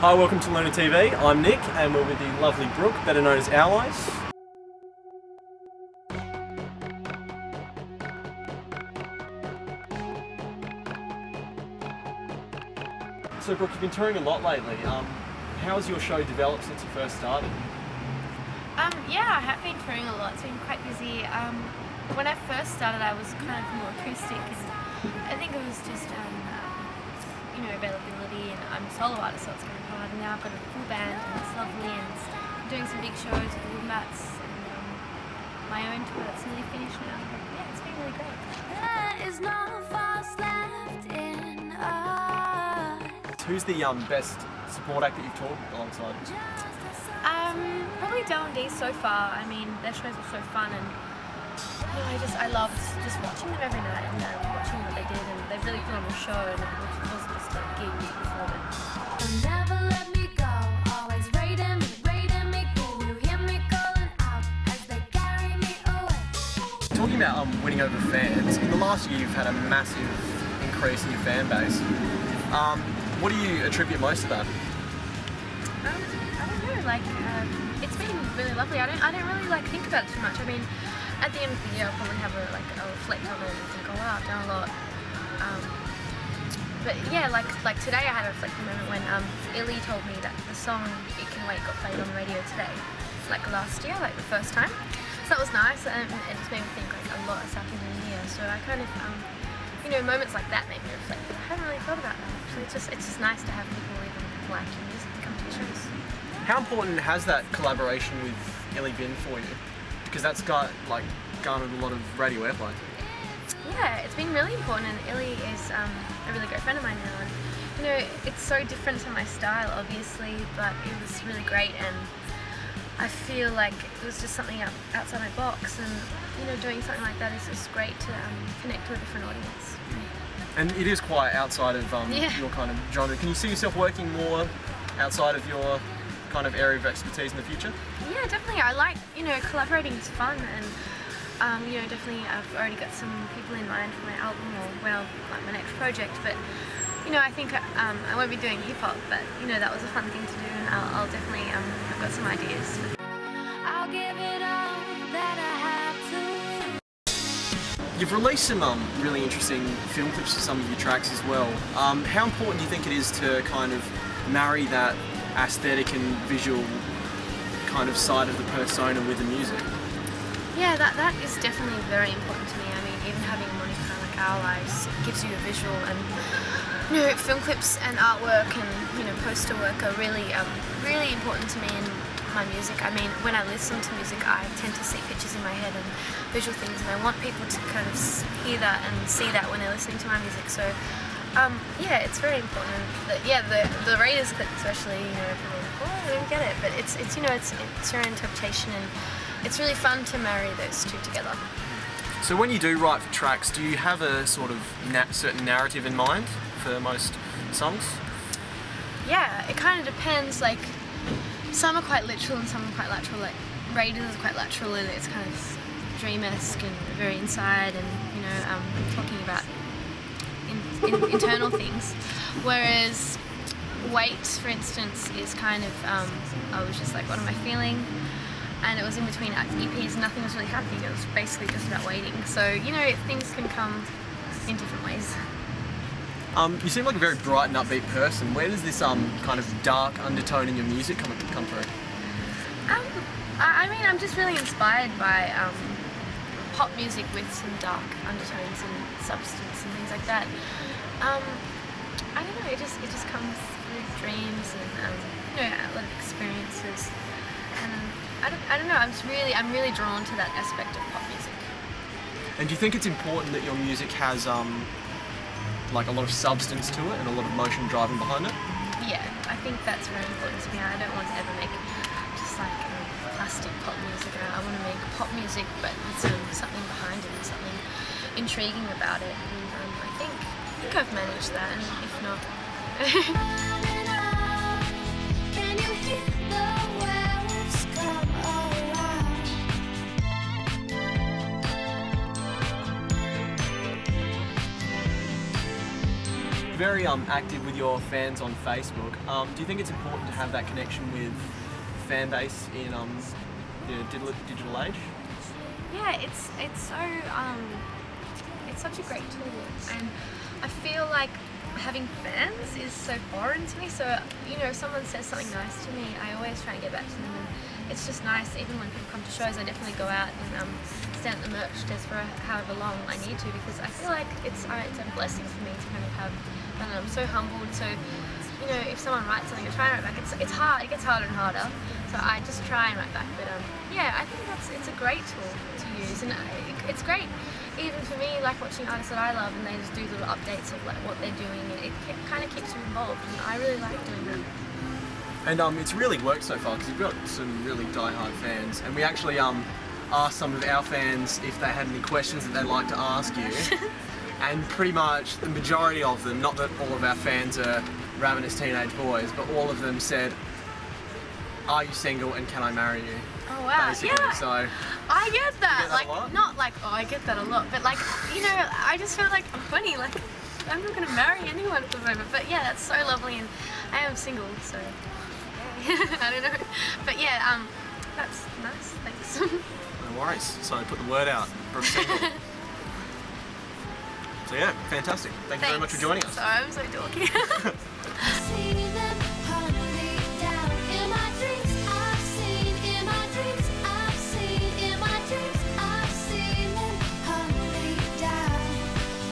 Hi, welcome to LunaTV. I'm Nick and we're with the lovely Brooke, better known as Allies. So Brooke, you've been touring a lot lately. How has your show developed since you first started? Yeah, I have been touring a lot. It's been quite busy. When I first started, I was kind of more acoustic, and I think it was just you know, availability, and I'm a solo artist, so it's kind of hard. And now I've got a full band, and it's lovely, and I'm doing some big shows with the Wombats, and my own tour that's nearly finished now. But yeah, it's been really great. There is no force left in us. Who's the best support act that you've toured alongside? Probably D so far. I mean, their shows were so fun, and you know, I loved just watching them every night and watching what they did, and they really put on a show, and it wasn't just a gig performance. Never let me go, always raiding me, can you hear me calling out as they carry me away? Talking about winning over fans, in the last year you've had a massive increase in your fan base. What do you attribute most to that? I don't know, like, it's been really lovely. I don't really like think about it too much. I mean, at the end of the year I'll probably have a reflect on it and think, oh wow, I've done a lot. But yeah, like today I had a reflective moment when Illy told me that the song It Can Wait got played on the radio today, like last year, like the first time. So that was nice, and it just made me think like a lot has happened in a year. So I kind of, you know, moments like that make me reflect. I haven't really thought about that actually. It's just nice to have people even like your music and come to your shows. How important has that collaboration with Illy been for you? Because that's got garnered a lot of radio airplay. Yeah, it's been really important, and Illy is a really great friend of mine now, and you know, it's so different to my style obviously, but it was really great, and I feel like it was just something outside my box, and you know, doing something like that is just great to connect to a different audience. And it is quite outside of your kind of genre. Can you see yourself working more outside of your kind of area of expertise in the future? Yeah, definitely. I like, you know, collaborating is fun, and you know, definitely I've already got some people in mind for my album, or well, like my next project, but you know, I think I won't be doing hip hop, but you know, that was a fun thing to do, and I'll definitely, I've got some ideas. I'll give it all that I have to. You've released some really interesting film clips to some of your tracks as well. How important do you think it is to kind of marry that aesthetic and visual kind of side of the persona with the music? Yeah, that is definitely very important to me. I mean, even having a moniker like Allies gives you a visual, and you know, film clips and artwork and you know, poster work are really really important to me in my music. I mean, when I listen to music, I tend to see pictures in my head and visual things, and I want people to kind of hear that and see that when they're listening to my music. So yeah, it's very important. But yeah, the Raiders clip especially, you know, people are like, oh, I don't get it, but it's you know, it's your own interpretation, and it's really fun to marry those two together. So when you do write for tracks, do you have a sort of certain narrative in mind for most songs? Yeah, it kind of depends. Like, some are quite literal and some are quite lateral. Like Raiders is quite lateral, and it's kind of dream-esque and very inside, and you know, talking about internal things. Whereas Wait, for instance, is kind of I was just like, what am I feeling? And it was in between EPs, nothing was really happening. It was basically just about waiting. So, you know, things can come in different ways. You seem like a very bright and upbeat person. Where does this kind of dark undertone in your music come through? I mean, I'm just really inspired by pop music with some dark undertones and substance and things like that. I don't know, it just comes through dreams and you know, a lot of experiences. And I don't know, I'm really drawn to that aspect of pop music. And do you think it's important that your music has like a lot of substance to it and a lot of emotion driving behind it? Yeah, I think that's very important to me. I don't want to ever make just like plastic pop music. I want to make pop music but with something behind it and something intriguing about it. And I think I've managed that, and if not... Can you hear the waves come around? You're very active with your fans on Facebook. Do you think it's important to have that connection with fan base in the digital age? Yeah, it's such a great tool, and I feel like having fans is so foreign to me. So you know, if someone says something nice to me, I always try and get back to them, and it's just nice. Even when people come to shows, I definitely go out and stand at the merch desk for however long I need to, because I feel like it's a blessing for me to kind of have, and I'm so humbled. So you know, if someone writes something, I try and write back. It's hard. It gets harder and harder. So I just try and write back. But yeah, I think it's a great tool to use, and it's great. Even for me, like watching artists that I love, and they just do little updates of like what they're doing, and it kind of keeps you involved, and I really like doing that. And it's really worked so far, because you've got some really die-hard fans, and we actually asked some of our fans if they had any questions that they'd like to ask you, and pretty much the majority of them, not that all of our fans are ravenous teenage boys, but all of them said, "Are you single and can I marry you?" Oh wow, basically. yeah. So I get that. a Like, lot? not like, oh, I get that a lot, but like, you know, I just feel like I'm funny. Like, I'm not gonna marry anyone at the moment. But yeah, that's so lovely, and I am single, so yeah. I don't know. But yeah, that's nice. Thanks. no worries. So put the word out. Brooke's single. So yeah, fantastic. Thank you very much for joining us. Sorry, I'm so dorky. See